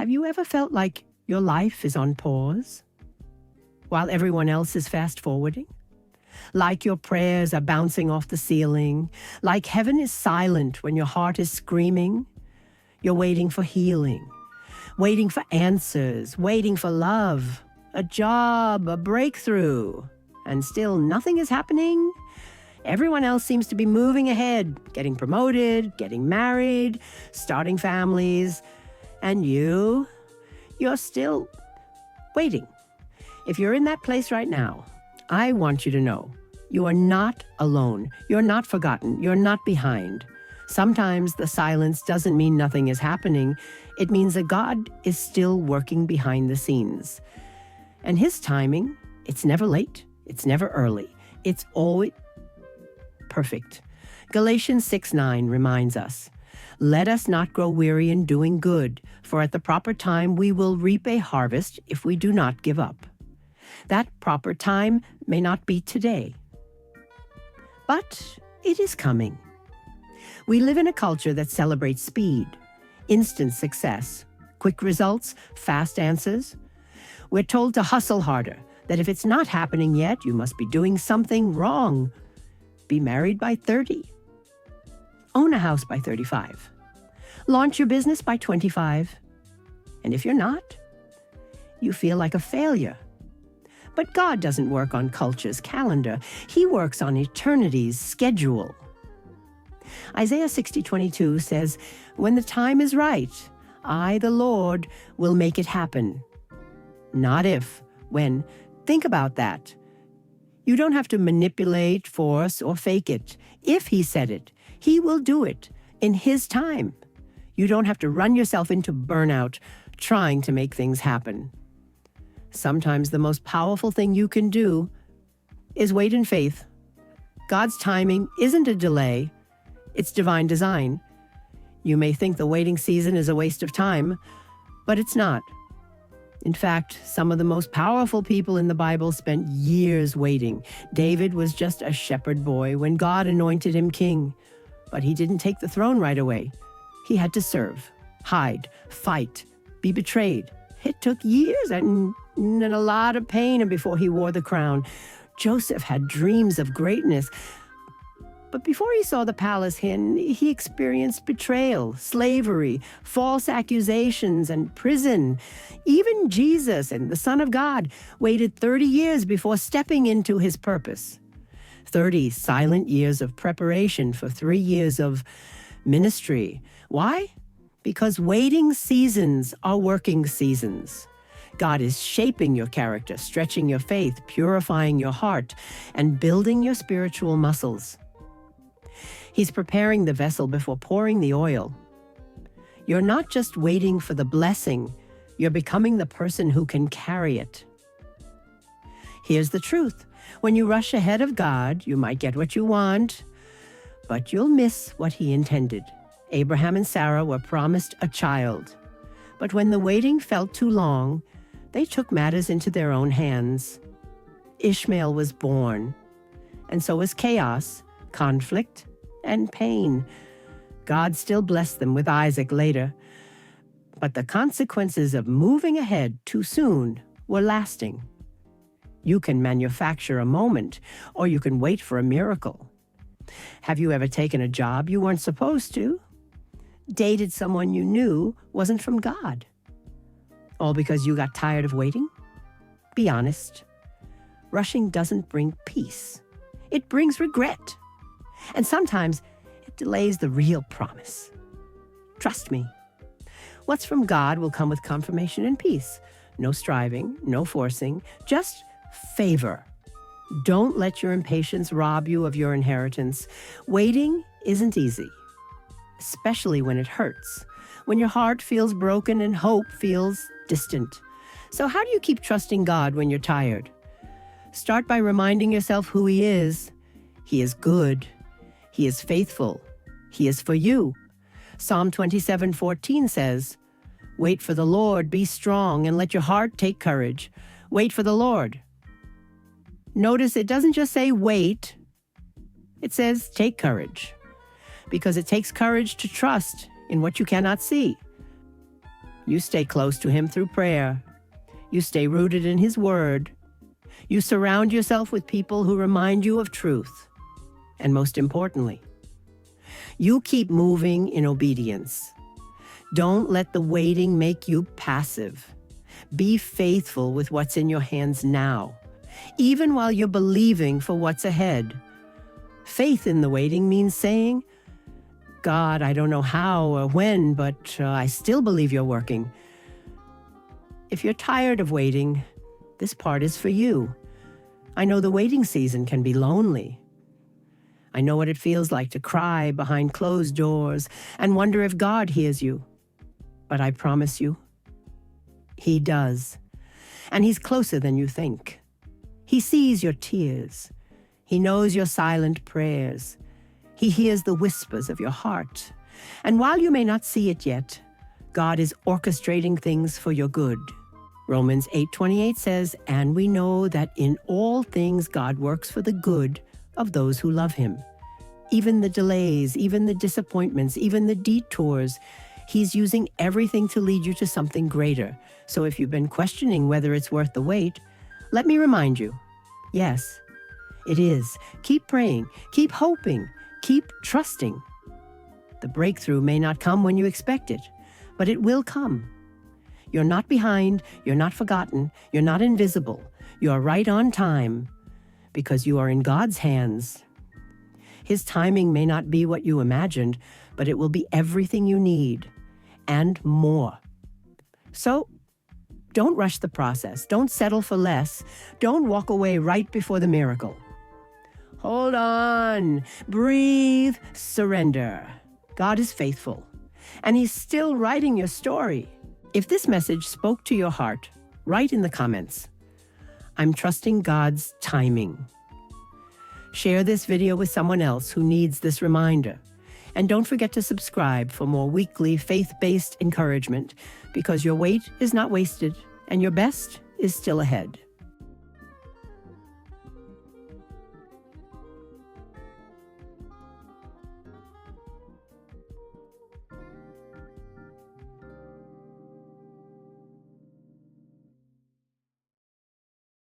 Have you ever felt like your life is on pause while everyone else is fast-forwarding? Like your prayers are bouncing off the ceiling, like heaven is silent when your heart is screaming? You're waiting for healing, waiting for answers, waiting for love, a job, a breakthrough, and still nothing is happening? Everyone else seems to be moving ahead, getting promoted, getting married, starting families, and you're still waiting. If you're in that place right now, I want you to know you are not alone. You're not forgotten. You're not behind. Sometimes the silence doesn't mean nothing is happening. It means that God is still working behind the scenes. And his timing, it's never late. It's never early. It's always perfect. Galatians 6:9 reminds us, "Let us not grow weary in doing good, for at the proper time we will reap a harvest if we do not give up." That proper time may not be today, but it is coming. We live in a culture that celebrates speed, instant success, quick results, fast answers. We're told to hustle harder, that if it's not happening yet, you must be doing something wrong. Be married by 30. Own a house by 35. Launch your business by 25. And if you're not, you feel like a failure. But God doesn't work on culture's calendar. He works on eternity's schedule. Isaiah 60:22 says, "When the time is right, I, the Lord, will make it happen." Not if, when. Think about that. You don't have to manipulate, force, or fake it. If he said it, he will do it in his time. You don't have to run yourself into burnout trying to make things happen. Sometimes the most powerful thing you can do is wait in faith. God's timing isn't a delay, it's divine design. You may think the waiting season is a waste of time, but it's not. In fact, some of the most powerful people in the Bible spent years waiting. David was just a shepherd boy when God anointed him king, but he didn't take the throne right away. He had to serve, hide, fight, be betrayed. It took years and a lot of pain before he wore the crown. Joseph had dreams of greatness, but before he saw the palace he experienced betrayal, slavery, false accusations, and prison. Even Jesus, and the Son of God, waited 30 years before stepping into his purpose. 30 silent years of preparation for 3 years of ministry. Why? Because waiting seasons are working seasons. God is shaping your character, stretching your faith, purifying your heart, and building your spiritual muscles. He's preparing the vessel before pouring the oil. You're not just waiting for the blessing, you're becoming the person who can carry it. Here's the truth. When you rush ahead of God, you might get what you want, but you'll miss what he intended. Abraham and Sarah were promised a child, but when the waiting felt too long, they took matters into their own hands. Ishmael was born, and so was chaos, conflict, and pain. God still blessed them with Isaac later, but the consequences of moving ahead too soon were lasting. You can manufacture a moment, or you can wait for a miracle. Have you ever taken a job you weren't supposed to? Dated someone you knew wasn't from God? All because you got tired of waiting? Be honest. Rushing doesn't bring peace. It brings regret. And sometimes it delays the real promise. Trust me. What's from God will come with confirmation and peace. No striving, no forcing, just favor. Don't let your impatience rob you of your inheritance. Waiting isn't easy, especially when it hurts, when your heart feels broken and hope feels distant. So how do you keep trusting God when you're tired? Start by reminding yourself who he is. He is good. He is faithful. He is for you. Psalm 27:14 says, "Wait for the Lord, be strong, and let your heart take courage." Wait for the Lord. Notice it doesn't just say wait. It says take courage, because it takes courage to trust in what you cannot see. You stay close to Him through prayer. You stay rooted in His Word. You surround yourself with people who remind you of truth. And most importantly, you keep moving in obedience. Don't let the waiting make you passive. Be faithful with what's in your hands now, even while you're believing for what's ahead. Faith in the waiting means saying, God, I don't know how or when, but I still believe you're working. If you're tired of waiting, this part is for you. I know the waiting season can be lonely. I know what it feels like to cry behind closed doors and wonder if God hears you. But I promise you, He does. And He's closer than you think. He sees your tears. He knows your silent prayers. He hears the whispers of your heart. And while you may not see it yet, God is orchestrating things for your good. Romans 8:28 says, "And we know that in all things God works for the good of those who love Him." Even the delays, even the disappointments, even the detours, He's using everything to lead you to something greater. So if you've been questioning whether it's worth the wait, let me remind you, yes, it is. Keep praying, keep hoping, keep trusting. The breakthrough may not come when you expect it, but it will come. You're not behind, you're not forgotten, you're not invisible. You're right on time because you are in God's hands. His timing may not be what you imagined, but it will be everything you need and more. So, don't rush the process. Don't settle for less. Don't walk away right before the miracle. Hold on. Breathe. Surrender. God is faithful, and He's still writing your story. If this message spoke to your heart, write in the comments, "I'm trusting God's timing." Share this video with someone else who needs this reminder. And don't forget to subscribe for more weekly faith-based encouragement, because your wait is not wasted and your best is still ahead.